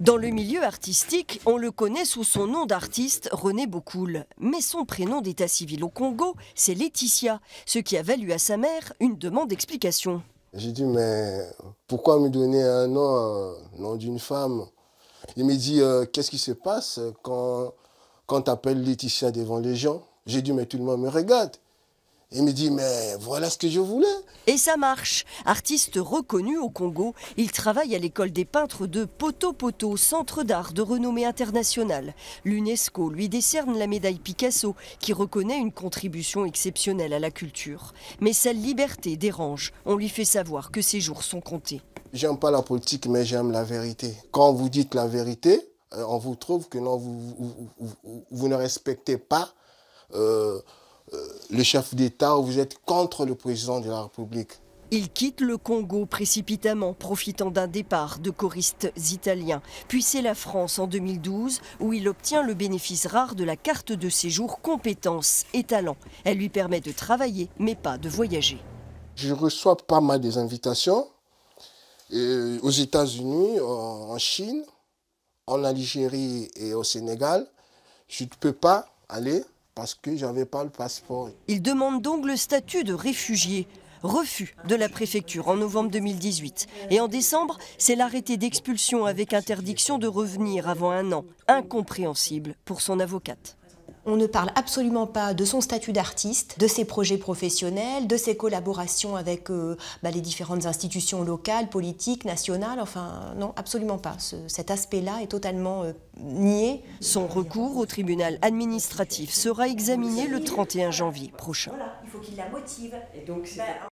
Dans le milieu artistique, on le connaît sous son nom d'artiste René Bocoul. Mais son prénom d'état civil au Congo, c'est Laetitia, ce qui a valu à sa mère une demande d'explication. J'ai dit, mais pourquoi me donner un nom d'une femme? Il me dit, qu'est-ce qui se passe quand tu appelles Laetitia devant les gens? J'ai dit, mais tout le monde me regarde. Il me dit, mais voilà ce que je voulais. Et ça marche. Artiste reconnu au Congo, il travaille à l'école des peintres de Poto-Poto, centre d'art de renommée internationale. L'UNESCO lui décerne la médaille Picasso, qui reconnaît une contribution exceptionnelle à la culture. Mais sa liberté dérange. On lui fait savoir que ses jours sont comptés. J'aime pas la politique, mais j'aime la vérité. Quand vous dites la vérité, on vous trouve que non, vous ne respectez pas le chef d'État, ou vous êtes contre le président de la République. Il quitte le Congo précipitamment, profitant d'un départ de choristes italiens. Puis c'est la France en 2012 où il obtient le bénéfice rare de la carte de séjour compétences et talents. Elle lui permet de travailler, mais pas de voyager. Je reçois pas mal des invitations aux États-Unis, en Chine, en Algérie et au Sénégal. Je ne peux pas aller parce que je n'avais pas le passeport. Il demande donc le statut de réfugié. Refus de la préfecture en novembre 2018. Et en décembre, c'est l'arrêté d'expulsion avec interdiction de revenir avant un an. Incompréhensible pour son avocate. On ne parle absolument pas de son statut d'artiste, de ses projets professionnels, de ses collaborations avec les différentes institutions locales, politiques, nationales. Enfin, non, absolument pas. Cet aspect-là est totalement nié. Son recours au tribunal administratif sera examiné le 31 janvier prochain. Voilà, il faut qu'il la motive. Et donc,